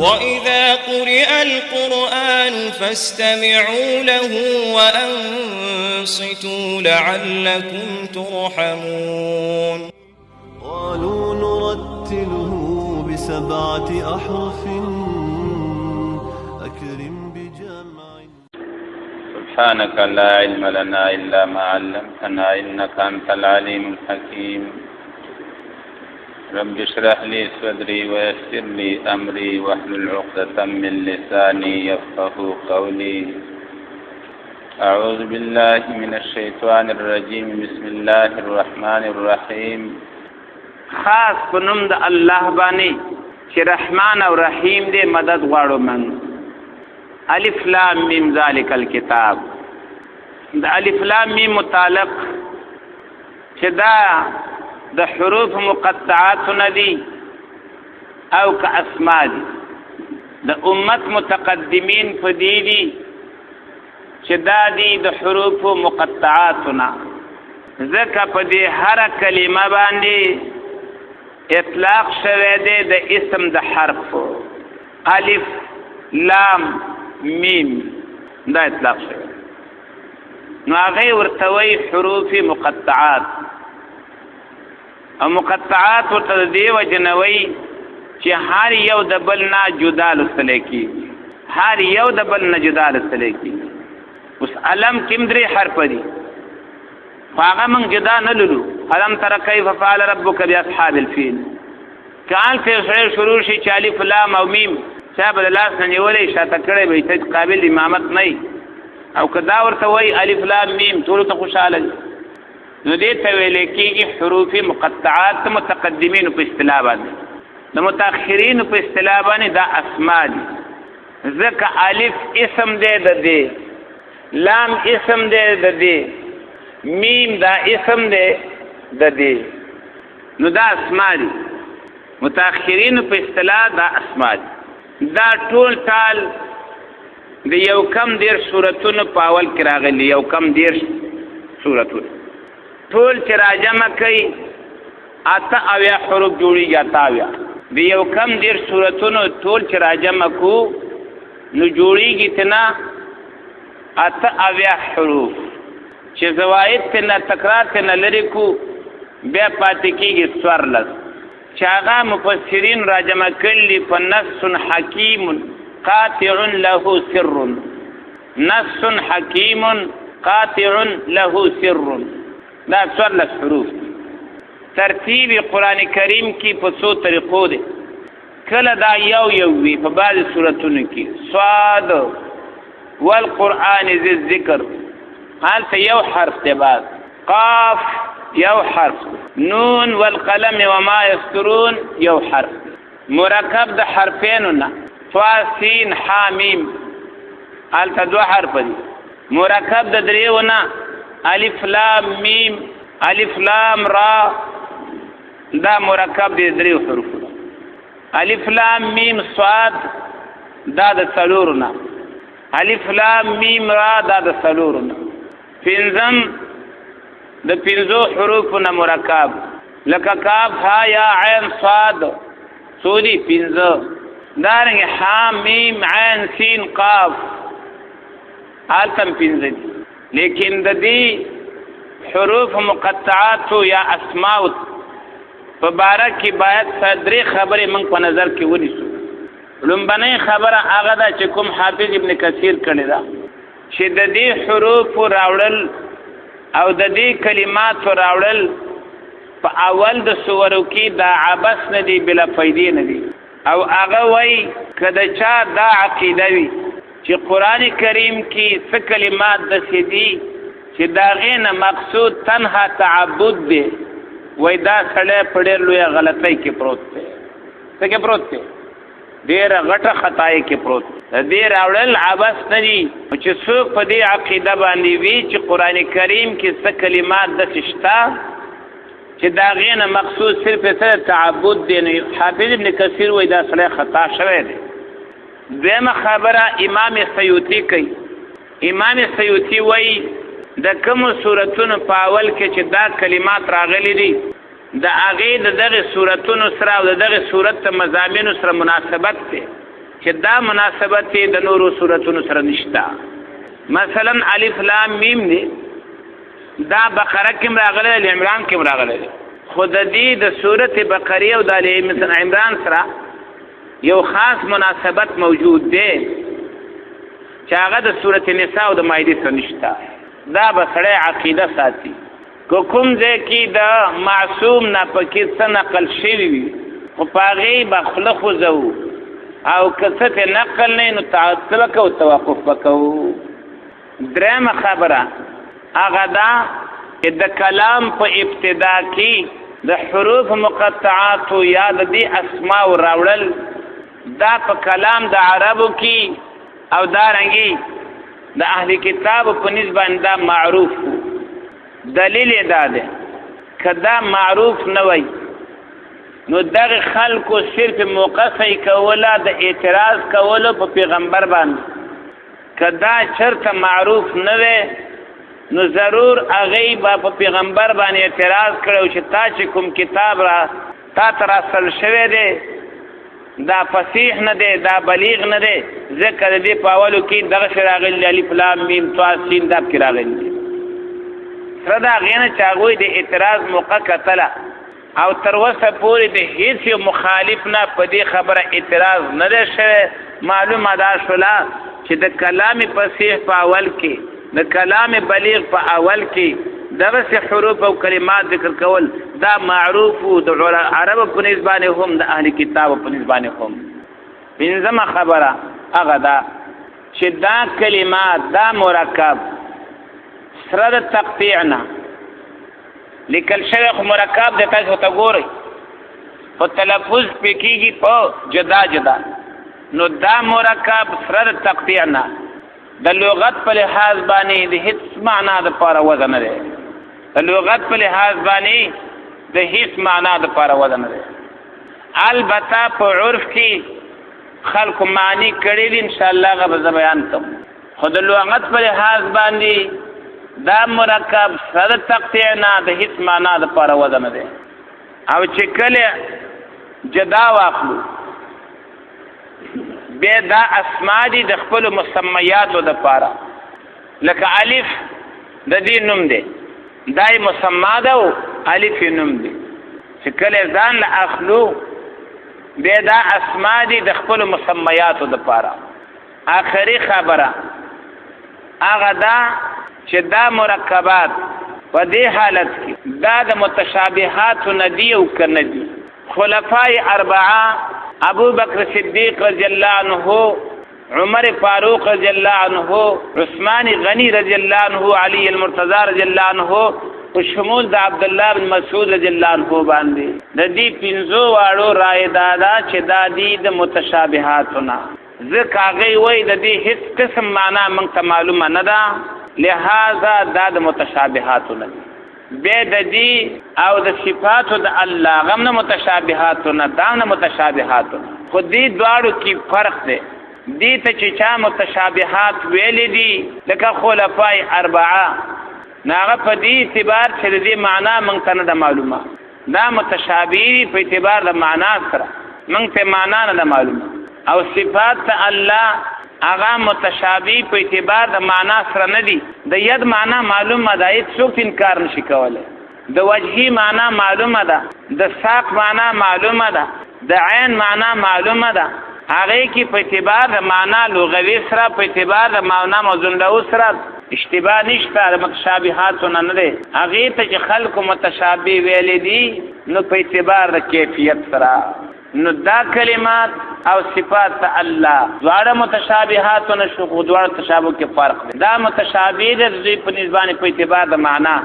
وَإِذَا قُرِئَ الْقُرْآنُ فَاسْتَمِعُوا لَهُ وَأَنصِتُوا لَعَلَّكُمْ تُرْحَمُونَ قالوا نرتله ب7 أحرف أكرم بجمع. سبحانك لا علم لنا إلا ما علمتنا إنك أنت العليم الحكيم. رب اشرح لي صدري ويسر لي أمري واحلل عقدة من لساني يفقهوا قولي. أعوذ بالله من الشيطان الرجيم. بسم الله الرحمن الرحيم. خاص پنوم د الله باندې چې رحمان او رحیم دې مدد غواړو من. الف لام میم ذالک الکتاب. د الف لام میم متعلق چې دا د حروف مقطعات ندي او که اسماء دي د امت متقدمین په دي دي چې دا دي د حروف مقطعاتنا. ځکه په دې هر کلمه باندې اطلاق شوه دی د اسم د حرف الف لام میم دا اطلاق شوه. نو هغه ورته وایي حروف مقطعات او مقطعات ورته دی وجنوي چې هر یو د بل نه جدا لسل کی، هر یو د بل نه جدا لسل کی. اوس علم کوم درې حرف دي هغه موږ جدا نه لولو. علم تر کیف فعل ربک باصحاب الفیل. کال فعل شروع شي چې الف لام او میم صاحب لاس نه نیولې شاته کړي به ته قابل امامت نه او کدا ورته وای الف لام میم ټول ته خوشاله. نو دې ته ویل کېږي حروف مقطعات. متقدمین په اصطلاح باندې د متأخرین په اصطلاح باندې دا اسماء دي. ځکه الف اسم دی د دې، لام اسم دی د دې، میم دا اسم دی د دې. نو دا اسماء دي. متأخرین په اصطلاح دا اسماء دي. دا ټول ټال د یو کم دیر سورتونو په اول کې راغلي. یو کم دیر سورتونو ټول چې راجمع کوي 8 حروف جوړیږي. 8 د یو کم دیر سورتونو ټول چې راجمع کو نو جوړیږي تنا 8 حروف چې زوائد تنا تکرار تنا لري کو بیا پاتې کېږي 14. چې هغه مفسرین راجمع کړي په نص حکیم قاطع له سر. نص حکیم قاطع له سر دا 14 حروف. ترتیب قرآن کریم کی په څو طریقو دی. کله دا یو وی په بعض سورتونو کې صاد والقرآن ذی الذکر هلته یو حرف دی. بعد قاف یو حرف. نون والقلم وما یسطرون یو حرف. مرکب د حرفینو نه طا سین حا میم هلته 2 حرف دي. مرکب د دریو نه الف لام میم الف لام را دا مرکب د دریو حروف. الف لام میم صاد دا د څلورو نه. الف لام میم را دا د څلورو نه. پنځم د 5 حروف نه مرکب لکه کاف ها یا عین صاد سودی 5. دارنګ ها میم عین سین قاف حالتم 5 دي. لیکن د دې حروف مقطعات یا اسماء په باره کې باید صدري خبرې موږ په نظر کې ونیسو. لومبنۍ خبره هغه ده چې کوم حافظ ابن کثیر کړی ده چې د دې حروف راوړل او د دې کلمات راوړل په اول د سورو کې دا عبث نه دی، بلا فایدې نه دی. او هغه وایي که د چا دا عقیده وي چې قرآن کریم کې څه کلمات داسې دي چې د هغې نه مقصود تنها تعبد دی، وایي دا سړی په ډېر لویه غلطۍ کې پروت دی. څه کې پروت دی؟ ډېره غټه خطایي کې پروت دی. د دې راوړل عبث نه دي. چې څوک په دې عقیده باندې وي چې قرآن کریم کې څه کلمات داسې شته چې د هغې نه مقصود صرف سره تعبد دی، نو حافظ ابن کثیر وایي دا سړی خطا شوی دی. دویمه خبره امام سیوطي کوي. امام سیوطي وایي د کوم سورتونو په اول کې چې دا کلمات راغلي دي د هغې دغه سورتونو سره او دغه سورت مضامینو سره مناسبت دی چې دا مناسبت د نورو سورتونو سره نشته. مثلا الف لام میم دی دا بقره کې راغلی دی، عمران کې راغلی دی، خو د دې د سورت بقره او د عمران سره یو خاص مناسبت موجود دی چې هغه د سورت نساء او د مائده سره نشته. دا به سړی عقیده ساتي که کوم ځای کې د معصوم نه پکې څه نقل شوي وي خو په هغې به خوله خوځوو او که څه پې نقل نه نو څه به کوو توقف به کوو. درېیمه خبره هغه دا چې د کلام په ابتدا کې د حروف مقطعاتو یا د دې اسماو راوړل دا په کلام د عربو کې او دارنګې د اهل کتابو په نسبت باندې دا معروف و. دلیل یې دا دی که دا معروف نه وی نو دغه خلکو صرف موقفه کوله د اعتراض کولو په پیغمبر باندې. که دا چرته معروف نه وی نو ضرور هغوی به په پیغمبر باندې اعتراض کړی چې تا چې کوم کتاب را تا ته راسل شوی دی دا فصیح نه دی، دا بلیغ نه دی، ځکه د دې په اولو کې دغسې راغلي الف لام میم طا سین دا پکې راغلي دي. سره د هغې نه چې هغوی د اعتراض موقع کتله او تر اوسه پورې د هیڅ یو مخالف نه په دې خبره اعتراض نه دی شوی. معلومه دا شوله چې د کلام فصیح په اول کې د کلام بلیغ په اول کې دغسې حروف او کلمات ذکر کول دا معروف و د عربو په نسبت باندې هم د اهل کتابو په نسبت باندې هم. پنځمه خبره هغه دا چې دا کلمات دا مرکب سره د تقطیع نه لیکل شوی خو مرکب دی، تاسو ته ګورئ خو تلفظ پې کېږي په جدا جدا، نو دا مرکب سره د تقطیع نه د لغت په لحاظ باندې د هیڅ معنا دپاره وضع نه دی. د لغت په لحاظ باندې د هیڅ معنا دپاره وضع نه دی. البته په عرف کې خلکو معنی کړي دي انشاءالله هغه به زه بیان کوم، خو د لغت په لحاظ باندې دا مرکب سره تقطیع نه د هیڅ معنا دپاره وضع نه دی. او چې کله جدا واخلو بیا دا اسما دي د خپلو مسمیاتو دپاره، لکه الف د دې نوم دی دا یې مسما ده او الف یې نوم دی. چې کله ځان له اخلو بیا دا اسما دي د خپلو مسمیاتو دپاره. آخري خبره هغه دا چې دا مرکبات په دې حالت کې دا د متشابهاتو نه دي او که نه دي. خلفای اربعه ابو بکر صدیق رضی اللہ عنہ، عمر فاروق رضی اللہ عنہ، عثمان غنی رضی اللہ عنہ، علی المرتضی رضی اللہ عنہ په شمول د عبدالله بن مسعود رضی اللہ عنہ باندې د دې پنځو واړو رای دا ده چې دا دي د متشابهاتو نه، ځکه هغوی وایي د دې هېڅ قسم معنا موږ ته معلومه نه ده، لہذا دا د متشابهاتو نه دي. بیا د دې او د صفاتو د الله غم نه متشابهاتو نه دا نه متشابهاتو نه، خو دې دواړو کې فرق دی. دې ته چې چا متشابهات ویلي دي لکه خلفای اربعه نو هغه په دې اعتبار چې د دې معنا موږ ته نه ده معلومه، دا متشابه دي په اعتبار د معنا سره موږ ته معنا نه ده معلومه. او صفات ته الله هغه متشابه په اعتبار د معنا سره نه دي. د ید معنا معلومه ده، هیڅوک انکار نشي کولی. د وجهي معنا معلومه ده، د ساق معنا معلومه ده، د عین معنا معلومه ده. هغې کې په اعتبار د معنا لغوي سره په اعتبار د معنا موزونلو سره اشتباه نشته، د متشابهاتو نه نه دی. هغې ته چې خلکو متشابه ویلی دي نو په اعتبار د کیفیت سره، نو دا کلمات او صفات ته الله دواړه متشابهات نه شو، خو دواړه تشابه کې فرق دی. دا متشابه دی د دوی په نسبت په اعتبار د معنا،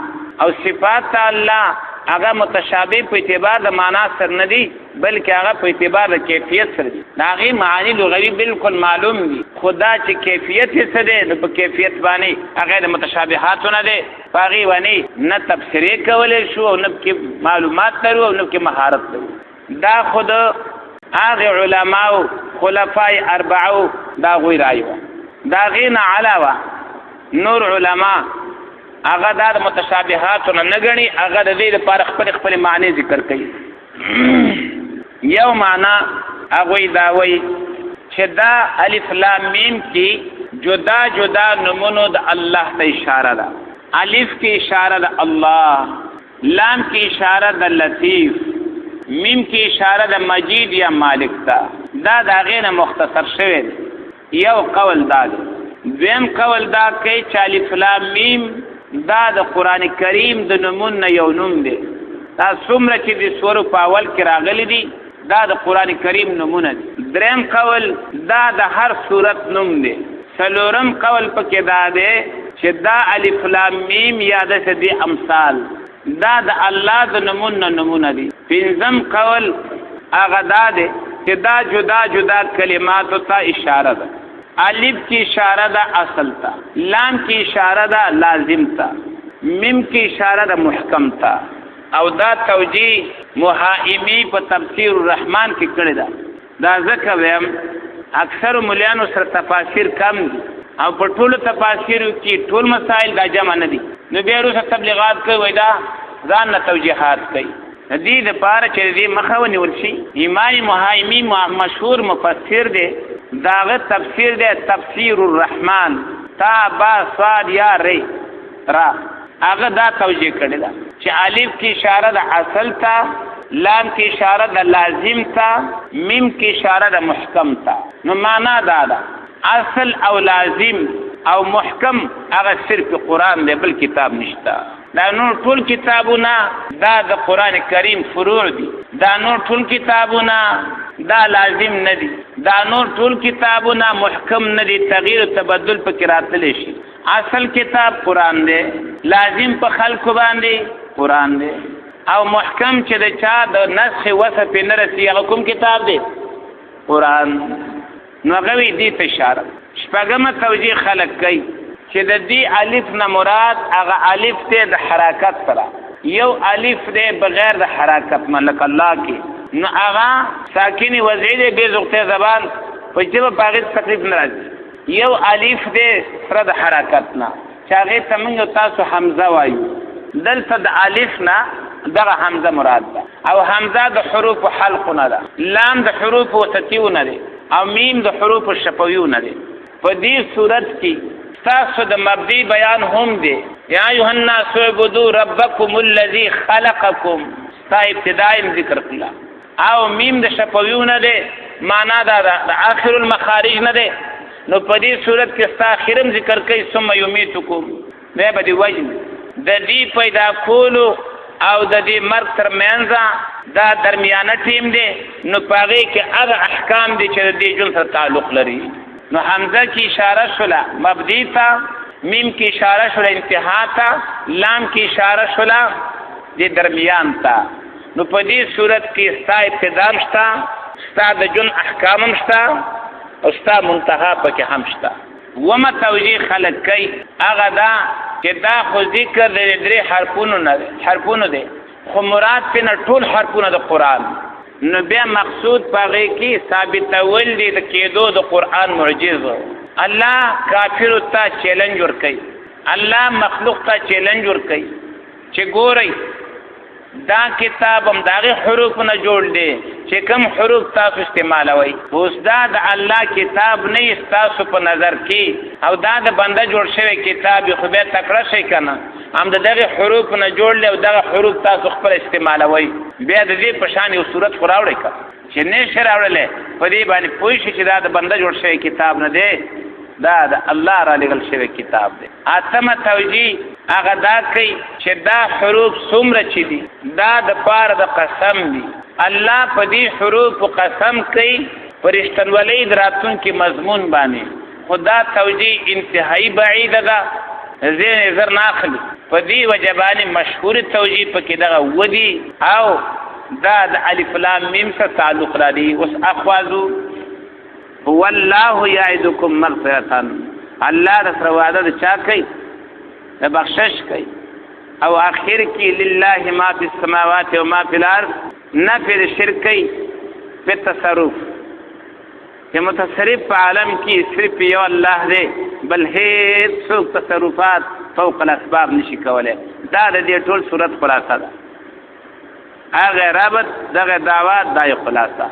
او صفات ته الله هغه متشابه په اعتبار د معنا سره نه دي بلکې هغه په اعتبار د کیفیت سره دي. د هغې معانی لغوي بالکل معلوم دي، خو دا چې کیفیت یې څه دی نو په کیفیت باندې هغه د متشابهاتو نه دی، په هغې باندې نه تبصرې کولی شو او نه پکې معلومات لرو او نه پکې مهارت لرو. دا خود هغه علماو خلفای اربعو دا غوی رایو. دا غین علاوه نور علما هغه د متشابهات نه غني، هغه د دې لپاره خپل معنی ذکر کوي. یو معنا هغه دا وایي چې دا الف لام میم کې جدا جدا نمونو د الله ته اشاره ده. الف کې اشاره د الله، لام کې اشاره د لطیف، میم کې اشاره د مجید یا مالک ته. دا غینه مختصر شوی دی. یو قول دا دی. دویم قول دا کوي چې الف لام میم دا د قران کریم د نمونه یو نوم دی. دا څومره چې د سورو په اول کې راغلي دي دا د قران کریم نمونه دي. دریم قول دا د هر سورت نوم دی. څلورم قول پکې دا دی چې دا الف لام میم یا د دې امثال دا د الله د نمونه دي. پنځم قول هغه دا دی چې دا جدا جدا کلماتو ته اشاره ده. الف کی اشاره ده اصل ته، لام کی اشاره ده لازم ته، میم کی اشاره ده محکم ته. او دا توجیه محائمی په تفسیر الرحمن کې کړی ده. دا ځکه ویم اکثر مليانو سره تفاسیر کم دي او په ټولو تفاسیرو کې ټول مسائل دا جمع نه دي. نو بیا وروسته تبلیغات کوي وای دا ځان نه توجیهات کوي. دې دپاره چې دې مخه ونیول شي. امام محائمی مشهور مفسر دی، داغه تفسیر دی تفسیر الرحمن تا با صاد یا ری را. هغه دا توجیه کړی ده چې الف کی اشاره د اصل ته، لام کی اشاره د لازم ته، میم کی اشاره د محکم ته. نو معنا دا ده اصل او لازم او محکم هغه صرف قرآن دی، بل کتاب نشته. دا نور ټول کتابونه دا د قرآن کریم فروع دي. دا نور ټول کتابونه دا لازم نه دي. دا نور ټول کتابونه محکم نه دي، تغییر او تبدل پکې راتلی شي. اصل کتاب قرآن دی، لازم په خلکو باندې قرآن دی، او محکم چې د چا د نسخ وصف نه رسي هغه کوم کتاب دی؟ قرآن. نو هغه وی دې ته اشاره. شپږمه توجیه خلک کوي چې د دې الف نه مراد هغه الف ته د حرکت سره، یو الف دی بغیر د حرکت ملک الله کې، نو هغه ساکنی وضعی دی بې زغطه زبان په ژبه په هغې تکلیف نه راځي. یو الف دی سره د حرکت نه چې هغې ته موږ تاسو حمزه وایو. دلته د الف نه دغه حمزه مراد ده، او حمزه د حروف حلقونه ده، لام د حروف وسطیونه دی، او میم د حروف شفویونه دی. په دې صورت کې تاسو د مبدی بیان هم دی. یا ایها الناس اعبدوا ربکم الذی خلقکم، تا ابتداء ذکر کړه. او میم د شفویونه دی، معنا دا د آخر المخارج نه دی. نو په دې صورت کې ستا اخرم ذکر کوي ثم یمیتکم، دی به دې وجن د دې پیدا کولو او د دې مرګ ترمنځ دا درمیانه ټیم دی. نو په هغې کې هغه احکام دي چې د دې ژوند سره تعلق لري. نو حمزه کی اشاره شوله مبدی ته، میم کی اشاره شوله انتها ته، لام کی اشاره شوله د درمیان ته. نو په دې صورت کې ستا ابتدا هم شته، ستا د ژوند احکام هم شته، او ستا منتها پکې هم شته. ومه توجیه خلک کوي هغه دا چې دا خو ذکر د درې حرفونو دی، خو مراد پې نه ټول حرفونه د قرآن. نو بیا مقصود په هغې کې ثابتول دي د کېدو د قرآن معجز. الله کافرو ته چیلنج ورکوي، الله مخلوق ته چیلنج ورکوي چې ګورئ دا کتاب هم د هغې حروف نه جوړ دی چې کوم حروف تاسو استعمالوئ. اوس دا د الله کتاب نه یې ستاسو په نظر کې، او دا د بنده جوړ شوی کتاب خو بیا تکړه شئ که نه، هم د دغې حروف نه جوړ دی او دغه حروف تاسو خپل استعمالوئ. بیا د دې په شان یو صورت خو راوړئ که چې نه شي راوړلی، په دې باندې پوه شي چې دا د بنده جوړ شوی کتاب نه دی، دا د الله را لېږل شوی کتاب دی. اتمه توجیه هغه دا کوي چې دا حروف څومره چې دي دا د پاره د قسم دي. الله په دې حروف قسم کوي په رښتینولۍ د راتلونکي مضمون باندې، خو دا توجیه انتهایی بعیده ده، ذهن یې زر نه اخلي. په دې وجه باندې مشهور توجیه پکې دغه ودي، او دا د الف لام میم سره تعلق لري. اوس اخوازو والله یعدکم مغفرة، الله د سره وعده د چا کوي؟ د بخشش کوي. او آخر کې لله ما فی السماوات و ما فی الارض، نفی د شرک کوي په تصرف چې متصرف په عالم کې صرف یو الله دی، بل هیڅ څوک تصرفات فوق الاسباب نشي کولای. دا د دې ټول صورت خلاصه ده. هغه رابط دغه دعوات دا یو خلاصه